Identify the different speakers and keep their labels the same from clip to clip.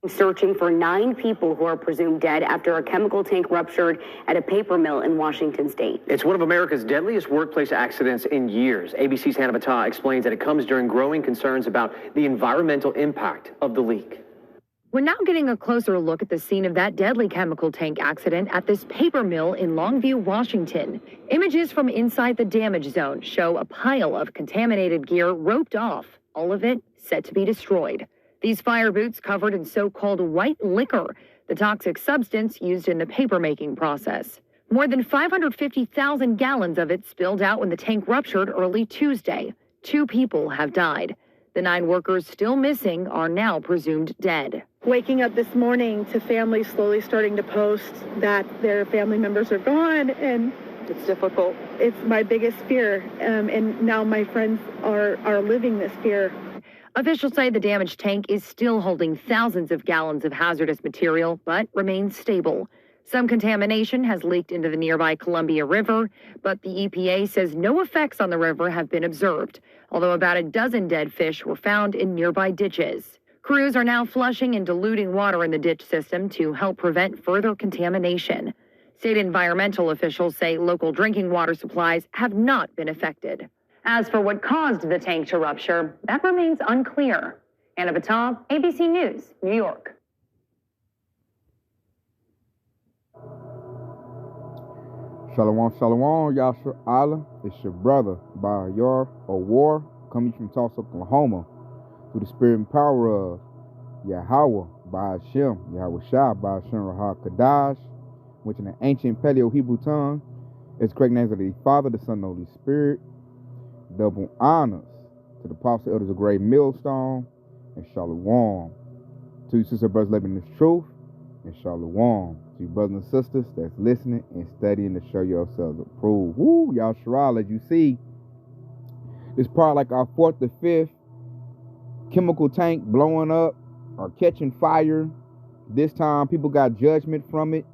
Speaker 1: Searching for 9 people who are presumed dead after a chemical tank ruptured at a paper mill in Washington state.
Speaker 2: It's one of America's deadliest workplace accidents in years. ABC's Hannah Battah explains that it comes during growing concerns about the environmental impact of the leak.
Speaker 3: We're now getting a closer look at the scene of that deadly chemical tank accident at this paper mill in Longview, Washington. Images from inside the damage zone show a pile of contaminated gear roped off, all of it set to be destroyed. These fire boots covered in so-called white liquor, the toxic substance used in the paper-making process. More than 550,000 gallons of it spilled out when the tank ruptured early Tuesday. 2 people have died. The 9 workers still missing are now presumed dead.
Speaker 4: Waking up this morning to families slowly starting to post that their family members are gone, and it's difficult. It's my biggest fear, and now my friends are living this fear.
Speaker 3: Officials say the damaged tank is still holding thousands of gallons of hazardous material, but remains stable. Some contamination has leaked into the nearby Columbia River, but the EPA says no effects on the river have been observed, although about a dozen dead fish were found in nearby ditches. Crews are now flushing and diluting water in the ditch system to help prevent further contamination. State environmental officials say local drinking water supplies have not been affected. As for what caused the tank to rupture, that remains unclear. Hannah Battah, ABC News, New York.
Speaker 5: Shalom, shalom, Yasha Allah. It's your brother, Bayar War, coming from Tulsa, Oklahoma, through the spirit and power of Yahweh, by Hashem, Yahweh Shah, by Hashem Rahah Kadash, which in the ancient Paleo-Hebrew tongue is correct names of the Father, the Son, and the Holy Spirit. Double honors to the apostle elders of Great Millstone, and shalom to you sister brothers living in this truth, and shalom to you brothers and sisters that's listening and studying to show yourselves approved. Woo, y'all Shara, as you see, it's probably like our 4th or 5th chemical tank blowing up or catching fire. This time people got judgment from it,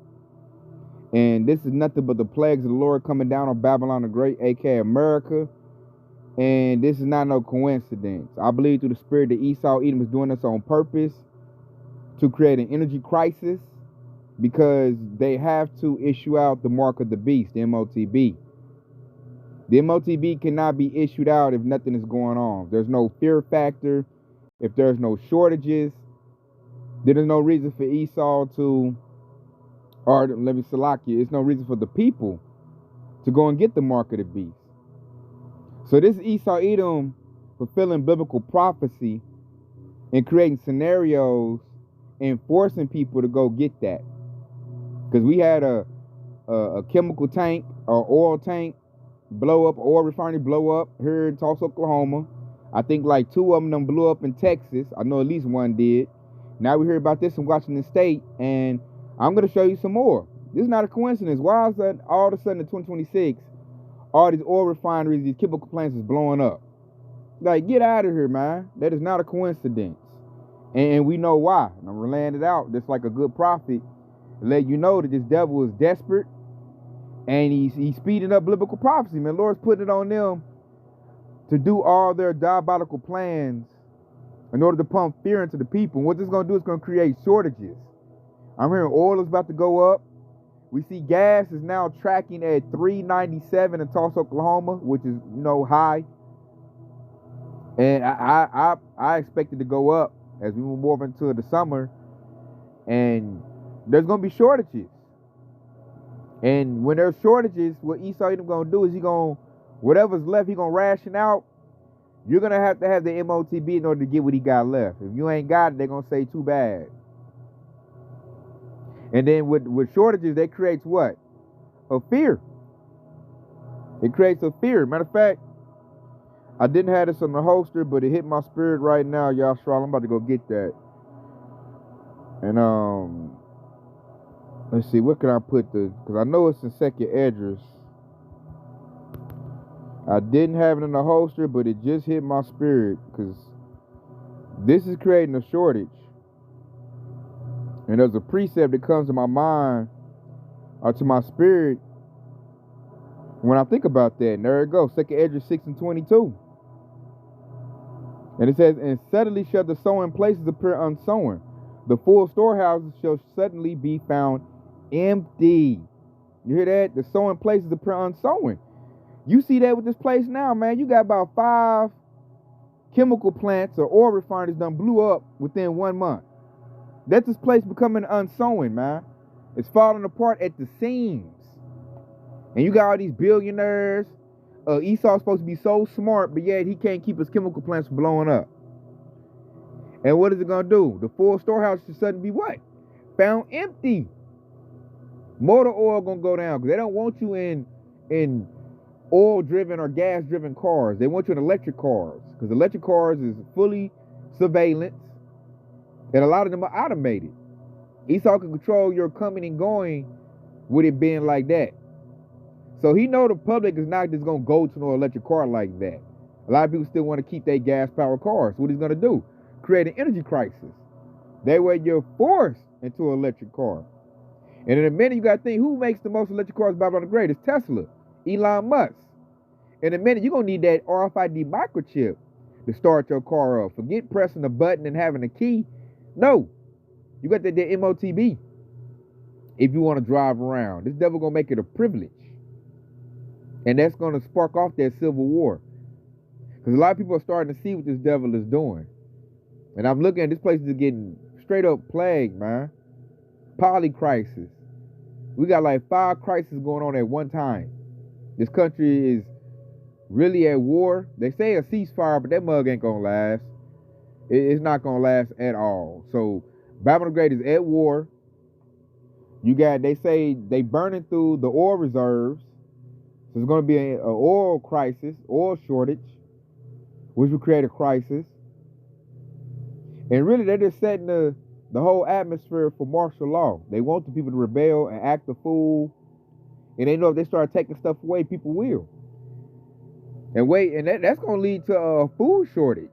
Speaker 5: and this is nothing but the plagues of the Lord coming down on Babylon the Great, aka America. And this is not no coincidence. I believe through the spirit that Esau Edom is doing this on purpose to create an energy crisis, because they have to issue out the mark of the beast, the MOTB. The MOTB cannot be issued out if nothing is going on. If there's no fear factor, if there's no shortages, there is no reason for Esau to, or let me Salakia, it's no reason for the people to go and get the mark of the beast. So this Esau Edom fulfilling biblical prophecy and creating scenarios and forcing people to go get that. Because we had a chemical tank or oil tank blow up, oil refinery blow up here in Tulsa, Oklahoma. I think like 2 of them blew up in Texas. I know at least 1 did. Now we hear about this in Washington State, and I'm going to show you some more. This is not a coincidence. Why is that all of a sudden in 2026, all these oil refineries, these chemical plants is blowing up? Like, get out of here, man. That is not a coincidence. And we know why. And I'm relaying it out just like a good prophet, let you know that this devil is desperate, and he's speeding up biblical prophecy. Man, Lord's putting it on them to do all their diabolical plans in order to pump fear into the people. And what this is going to do is going to create shortages. I'm hearing oil is about to go up. We see gas is now tracking at $3.97 in Tulsa, Oklahoma, which is, high. And I expect it to go up as we move more into the summer. And there's going to be shortages. And when there's shortages, what Esau Edom going to do is whatever's left, he going to ration out. You're going to have the MOTB in order to get what he got left. If you ain't got it, they're going to say too bad. And then with shortages, that creates what? A fear. It creates a fear. Matter of fact, I didn't have this on the holster, but it hit my spirit right now, Yashral. I'm about to go get that. And let's see, what can I put because I know it's in second address. I didn't have it in the holster, but it just hit my spirit because this is creating a shortage. And there's a precept that comes to my mind or to my spirit when I think about that. And there it goes, second Esdras 6:22. And it says, and suddenly shall the sowing places appear unsown. The full storehouses shall suddenly be found empty. You hear that? The sowing places appear unsowing. You see that with this place now, man. You got about 5 chemical plants or oil refineries done blew up within 1 month. That's this place becoming unsowing, man. It's falling apart at the seams. And you got all these billionaires. Esau's supposed to be so smart, but yet he can't keep his chemical plants from blowing up. And what is it going to do? The full storehouse should suddenly be what? Found empty. Motor oil going to go down because they don't want you in oil-driven or gas-driven cars. They want you in electric cars because electric cars is fully surveillance, and a lot of them are automated. Esau can control your coming and going with it being like that. So he know the public is not just going to go to no electric car like that. A lot of people still want to keep their gas-powered cars. So what he's going to do? Create an energy crisis. That way you're forced into an electric car. And in a minute, you got to think, who makes the most electric cars Babylon the Great? It's Tesla, Elon Musk. In a minute, you're going to need that RFID microchip to start your car up. Forget pressing a button and having a key. No. You got that MOTB if you want to drive around. This devil going to make it a privilege. And that's going to spark off that civil war. Because a lot of people are starting to see what this devil is doing. And I'm looking at this place is getting straight up plagued, man. Poly crisis. We got like 5 crises going on at one time. This country is really at war. They say a ceasefire, but that mug ain't gonna last. It's not gonna last at all. So Babylon the Great is at war. You got, they say they burning through the oil reserves. So it's gonna be an oil crisis, oil shortage, which will create a crisis. And really, they're just setting the whole atmosphere for martial law. They want the people to rebel and act a fool. And they know if they start taking stuff away, people will. And that's going to lead to a food shortage.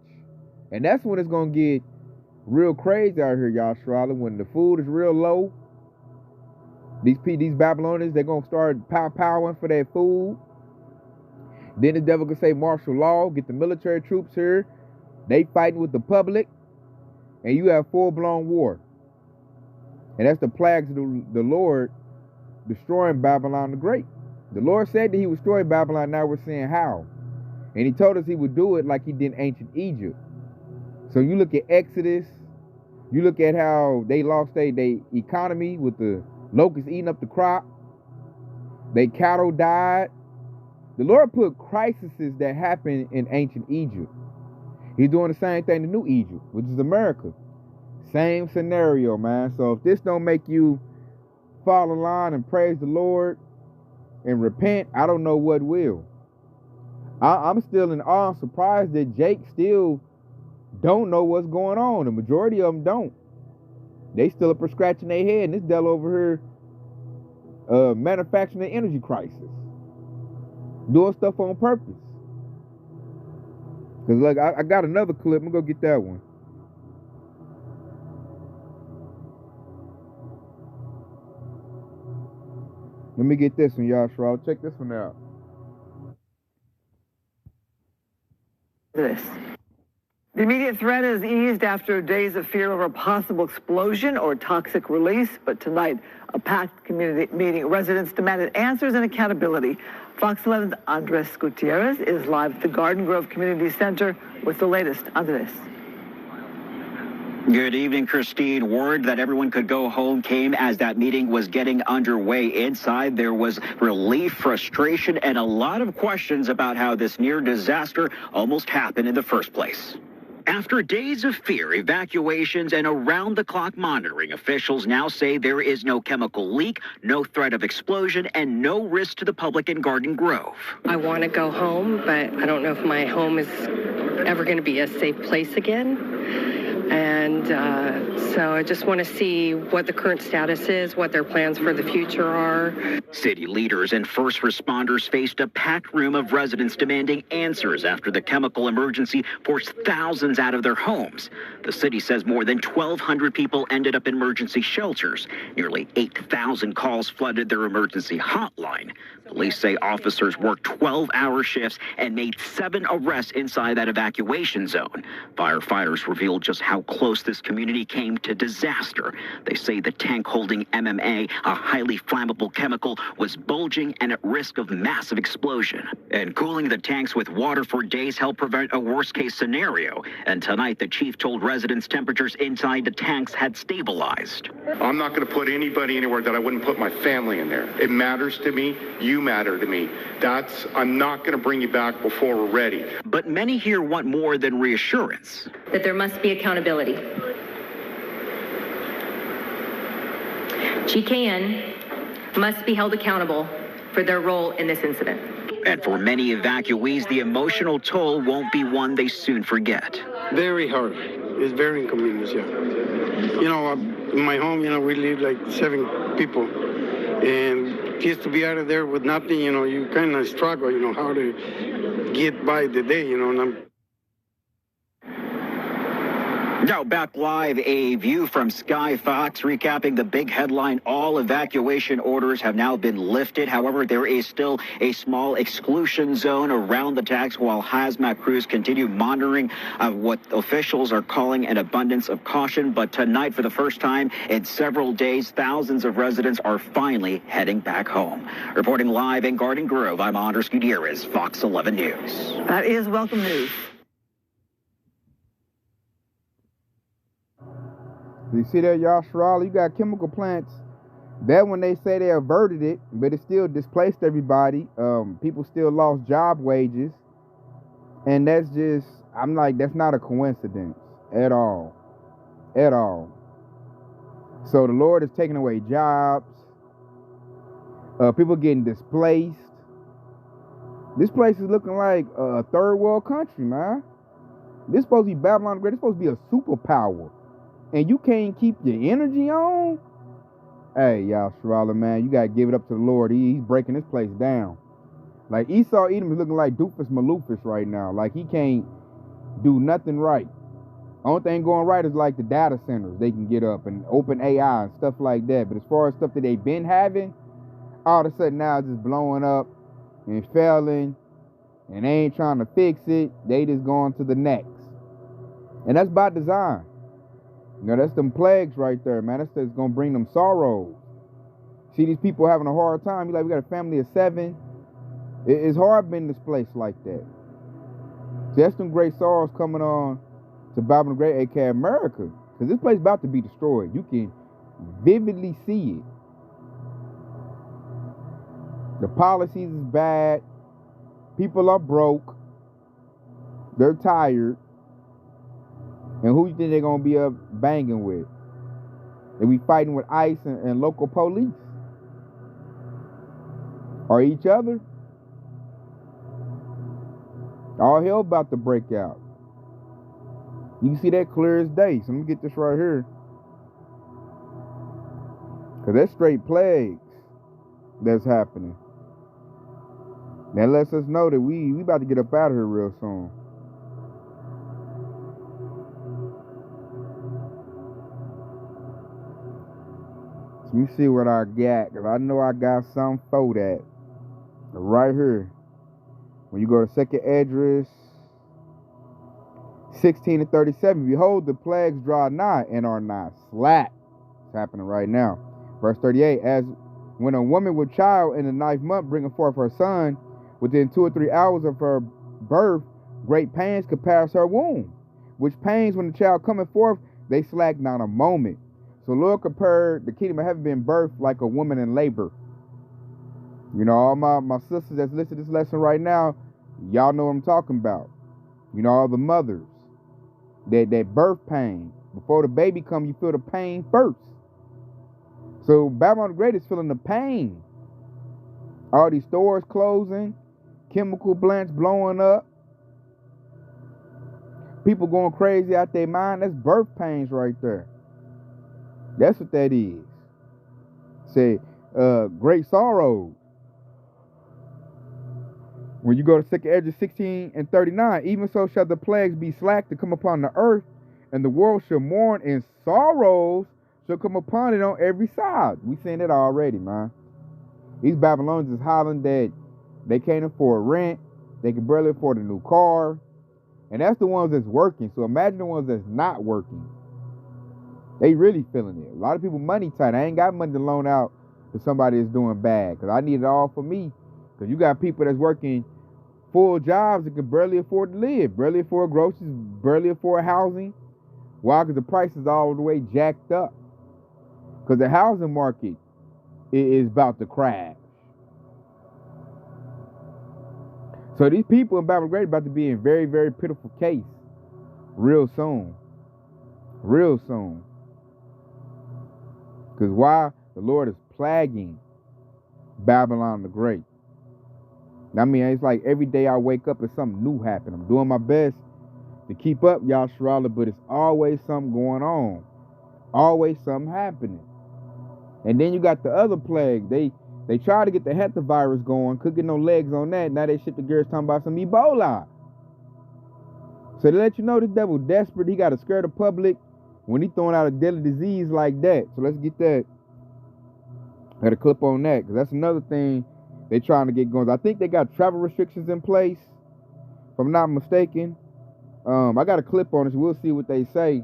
Speaker 5: And that's when it's going to get real crazy out here, y'all, Charlotte. When the food is real low, these Babylonians, they're going to start powering for that food. Then the devil can say martial law, get the military troops here. They fighting with the public. And you have full-blown war. And that's the plagues of the Lord destroying Babylon the Great. The Lord said that he would destroy Babylon, now we're seeing how. And he told us he would do it like he did in ancient Egypt. So you look at Exodus, you look at how they lost their economy with the locusts eating up the crop. Their cattle died. The Lord put crises that happened in ancient Egypt. He's doing the same thing to New Egypt, which is America. Same scenario, man. So if this don't make you fall in line and praise the Lord and repent, I don't know what will. I'm still in awe and surprised that Jake still don't know what's going on. The majority of them don't. They still up scratching their head, and this devil over here manufacturing an energy crisis. Doing stuff on purpose. Because, look, I got another clip. I'm going to go get that one. Let me get this one, y'all, Charlotte. Check this one out.
Speaker 6: The immediate threat is eased after days of fear over a possible explosion or toxic release. But tonight, a packed community meeting. Residents demanded answers and accountability. Fox 11's Andres Gutierrez is live at the Garden Grove Community Center with the latest. Andres.
Speaker 7: Good evening, Christine. Word that everyone could go home came as that meeting was getting underway. Inside, there was relief, frustration, and a lot of questions about how this near disaster almost happened in the first place. After days of fear, evacuations, and around-the-clock monitoring, officials now say there is no chemical leak, no threat of explosion, and no risk to the public in Garden Grove.
Speaker 8: I want to go home, but I don't know if my home is ever going to be a safe place again. And so I just want to see what the current status is, what their plans for the future are.
Speaker 7: City leaders and first responders faced a packed room of residents demanding answers after the chemical emergency forced thousands out of their homes. The city says more than 1,200 people ended up in emergency shelters. Nearly 8,000 calls flooded their emergency hotline. Police say officers worked 12-hour shifts and made 7 arrests inside that evacuation zone. Firefighters revealed just how how close this community came to disaster. They say the tank holding MMA, a highly flammable chemical, was bulging and at risk of massive explosion. And cooling the tanks with water for days helped prevent a worst-case scenario. And tonight, the chief told residents temperatures inside the tanks had stabilized.
Speaker 9: I'm not going to put anybody anywhere that I wouldn't put my family in there. It matters to me. You matter to me. I'm not going to bring you back before we're ready.
Speaker 7: But many here want more than reassurance.
Speaker 10: That there must be accountability. GKN must be held accountable for their role in this incident.
Speaker 7: And for many evacuees, the emotional toll won't be one they soon forget.
Speaker 11: Very hard. It's very inconvenient, yeah. You know, in my home, you know, we live like 7 people. And just to be out of there with nothing, you know, you kind of struggle, you know, how to get by the day, you know, and I'm...
Speaker 7: Now back live, a view from Sky Fox recapping the big headline. All evacuation orders have now been lifted. However, there is still a small exclusion zone around the tanks while hazmat crews continue monitoring what officials are calling an abundance of caution. But tonight, for the first time in several days, thousands of residents are finally heading back home. Reporting live in Garden Grove, I'm Andres Gutierrez, Fox 11 News.
Speaker 6: That is welcome news.
Speaker 5: You see that, Yashral? You got chemical plants. That when they say they averted it, but it still displaced everybody. People still lost job wages. And that's just, I'm like, that's not a coincidence at all. At all. So the Lord is taking away jobs. People getting displaced. This place is looking like a third world country, man. This is supposed to be Babylon the Great. It's supposed to be a superpower. And you can't keep your energy on? Hey, y'all, Sherala, man, you got to give it up to the Lord. He's breaking this place down. Like, Esau Edom is looking like Doofus Maloofus right now. Like, he can't do nothing right. Only thing going right is like the data centers they can get up and open AI and stuff like that. But as far as stuff that they've been having, all of a sudden now it's just blowing up and failing. And they ain't trying to fix it. They just going to the next. And that's by design. You know, that's them plagues right there, man. That's going to bring them sorrows. See these people having a hard time. You like, we got a family of 7. It's hard being in this place like that. See, that's them great sorrows coming on to Babylon the Great, aka America. Because this place is about to be destroyed. You can vividly see it. The policies is bad. People are broke. They're tired. And who you think they're going to be up banging with? They be fighting with ICE and local police? Or each other? All hell about to break out. You can see that clear as day. So let me get this right here. Because that's straight plagues that's happening. That lets us know that we about to get up out of here real soon. Let me see what I got, because I know I got something for that. Right here. When you go to second address 16 and 37, behold, the plagues draw nigh and are not slack. It's happening right now. Verse 38, as when a woman with child in the 9th month bringing forth her son, within 2 or 3 hours of her birth, great pains could pass her womb. Which pains, when the child cometh forth, they slack not a moment. So Lord compared the kingdom of heaven being birthed like a woman in labor. You know, all my sisters that's listening to this lesson right now, y'all know what I'm talking about. You know, all the mothers. That birth pain. Before the baby comes, you feel the pain first. So Babylon the Great is feeling the pain. All these stores closing, chemical plants blowing up, people going crazy out their mind. That's birth pains right there. That's what that is. Say, great sorrow. When you go to second Ezra 16 and 39, even so shall the plagues be slack to come upon the earth, and the world shall mourn, and sorrows shall come upon it on every side. We seen it already, man. These Babylonians is hollering that they can't afford rent, they can barely afford a new car, And that's the ones that's working. So imagine the ones that's not working. They really feeling it. A lot of people money tight. I ain't got money to loan out to somebody that's doing bad, because I need it all for me. Because you got people that's working full jobs that can barely afford to live, barely afford groceries, barely afford housing. Why? Because the price is all the way jacked up. Because the housing market is about to crash. So these people in Babylon Great about to be in very, very pitiful case real soon. Real soon. Because why? The Lord is plaguing Babylon the Great. I mean, it's like every day I wake up and something new happening. I'm doing my best to keep up, Yasharala, but it's always something going on. Always something happening. And then you got the other plague. They tried to get the Heta virus going, couldn't get no legs on that. Now they shit the girls talking about some Ebola. So they let you know the devil desperate. He got to scare the public when he throwing out a deadly disease like that. So let's get that. Got a clip on that, because that's another thing they trying to get going. I think they got travel restrictions in place, if I'm not mistaken. I got a clip on this. We'll see what they say.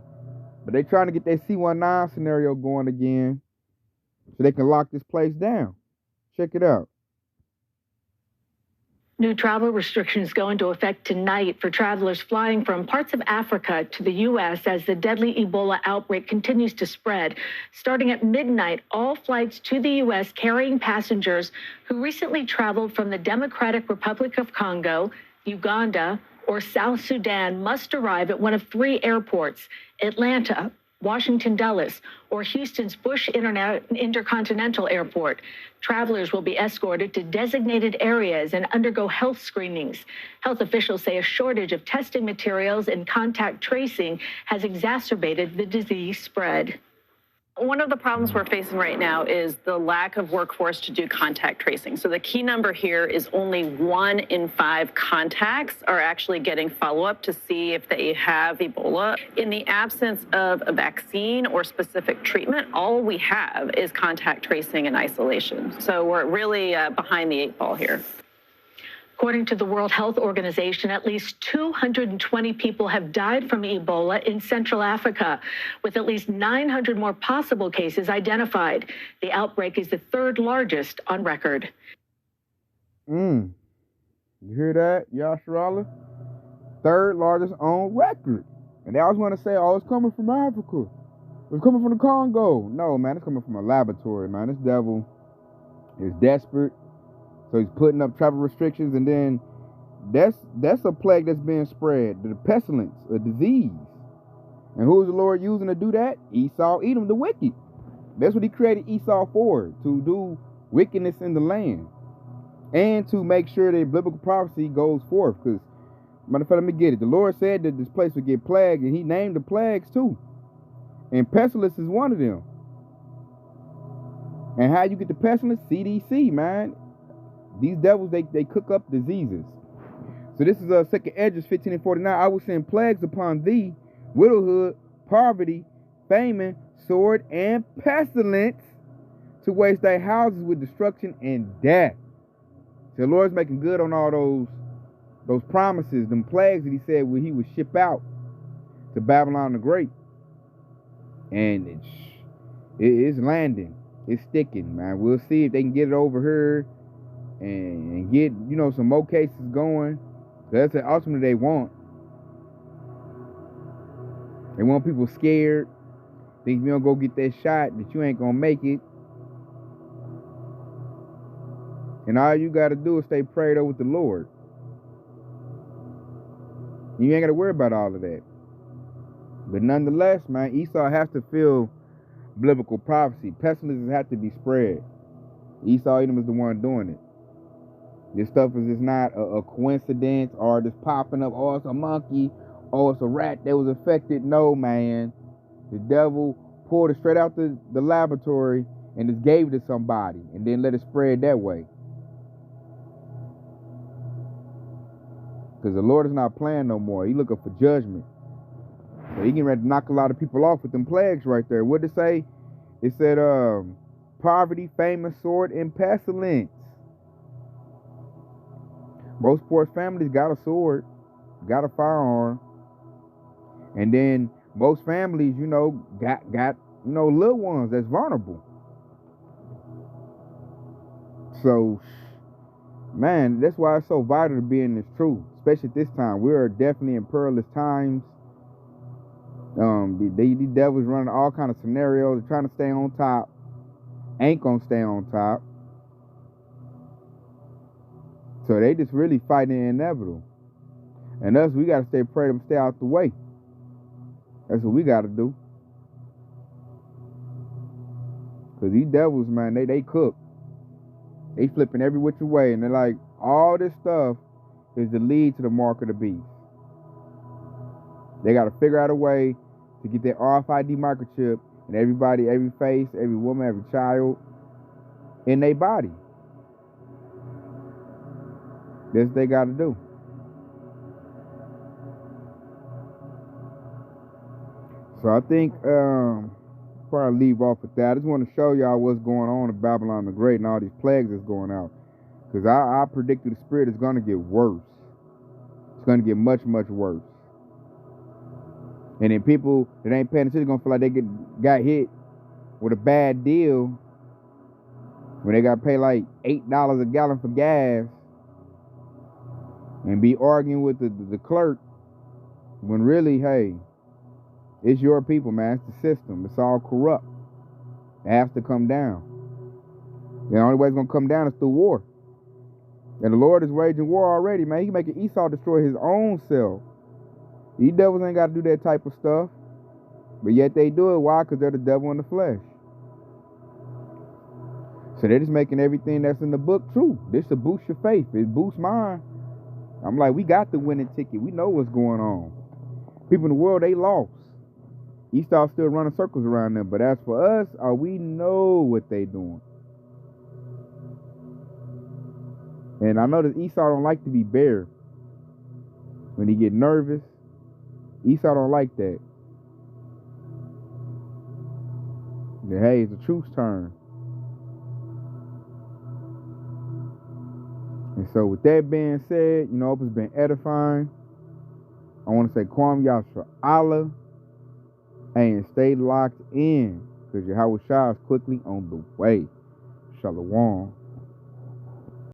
Speaker 5: But they trying to get that C-19 scenario going again so they can lock this place down. Check it out.
Speaker 12: New travel restrictions go into effect tonight for travelers flying from parts of Africa to the U.S. as the deadly Ebola outbreak continues to spread. Starting at midnight, all flights to the U.S. carrying passengers who recently traveled from the Democratic Republic of Congo, Uganda, or South Sudan must arrive at one of three airports: Atlanta, Washington Dulles, or Houston's Bush Intercontinental Airport. Travelers will be escorted to designated areas and undergo health screenings. Health officials say a shortage of testing materials and contact tracing has exacerbated the disease spread.
Speaker 13: One of the problems we're facing right now is the lack of workforce to do contact tracing. So the key number here is only 1 in 5 contacts are actually getting follow-up to see if they have Ebola. In the absence of a vaccine or specific treatment, all we have is contact tracing and isolation. So we're really behind the 8 ball here.
Speaker 12: According to the World Health Organization, at least 220 people have died from Ebola in Central Africa, with at least 900 more possible cases identified. The outbreak is the 3rd largest on record.
Speaker 5: You hear that, Yasharala? 3rd largest on record. And they always want to say, oh, it's coming from Africa. It's coming from the Congo. No, man, it's coming from a laboratory, man. This devil is desperate. So he's putting up travel restrictions, and then that's a plague that's being spread, the pestilence, a disease. And who is the Lord using to do that? Esau, Edom, the wicked. That's what he created Esau for, to do wickedness in the land. And to make sure that biblical prophecy goes forth. Because, matter of fact, let me get it. The Lord said that this place would get plagued, and he named the plagues too. And pestilence is one of them. And how you get the pestilence? CDC, man. These devils, they cook up diseases. So this is 2nd Esdras 15:49. I will send plagues upon thee, widowhood, poverty, famine, sword, and pestilence, to waste thy houses with destruction and death. So the Lord's making good on all those promises, them plagues that he said he would ship out to Babylon the Great. And it's landing. It's sticking, man. We'll see if they can get it over here and get, some more cases going. That's the ultimate they want. They want people scared. Think if you don't go get that shot, that you ain't gonna make it. And all you gotta do is stay prayed up with the Lord. You ain't gotta worry about all of that. But nonetheless, man, Esau has to feel biblical prophecy. Pestilences have to be spread. Esau Edom is the one doing it. This stuff is just not a coincidence or just popping up. Oh, it's a monkey. Oh, it's a rat that was affected. No, man. The devil pulled it straight out the laboratory and just gave it to somebody and then let it spread that way. Because the Lord is not playing no more. He's looking for judgment. So he getting ready to knock a lot of people off with them plagues right there. What did it say? It said poverty, famine, sword, and pestilence. Most poor families got a sword. got a firearm. And then most families, got little ones that's vulnerable. So, man, that's why it's so vital to be in this truth, especially at this time. We are definitely in perilous times. The devil's running all kind of scenarios. They're trying to stay on top. Ain't gonna stay on top. So they just really fighting the inevitable. And us, we gotta stay prayed and stay out the way. That's what we gotta do. Cause these devils, man, they cook. They flipping every which way, and they're like, all this stuff is the lead to the mark of the beast. They gotta figure out a way to get that RFID microchip in everybody, every face, every woman, every child in their body. That's what they gotta do. So I think probably leave off with that. I just want to show y'all what's going on in Babylon the Great and all these plagues that's going out. Because I predict the spirit is going to get worse. It's going to get much, much worse. And then people that ain't paying attention are going to feel like they got hit with a bad deal when they got to pay like $8 a gallon for gas and be arguing with the clerk when really, hey, it's your people, man. It's the system. It's all corrupt. It has to come down. The only way it's going to come down is through war. And the Lord is waging war already, man. He can make Esau destroy his own self. These devils ain't got to do that type of stuff. But yet they do it. Why? Because they're the devil in the flesh. So they're just making everything that's in the book true. This to boost your faith. It boosts mine. I'm like, we got the winning ticket. We know what's going on. People in the world, they lost. Esau's still running circles around them. But as for us, we know what they doing. And I know that Esau don't like to be bare. When he get nervous, Esau don't like that. But hey, it's a truth's turn. And so with that being said, I hope it's been edifying. I want to say Kwam Yasha Allah. And stay locked in, because Yahweh Shah is quickly on the way. Shalom.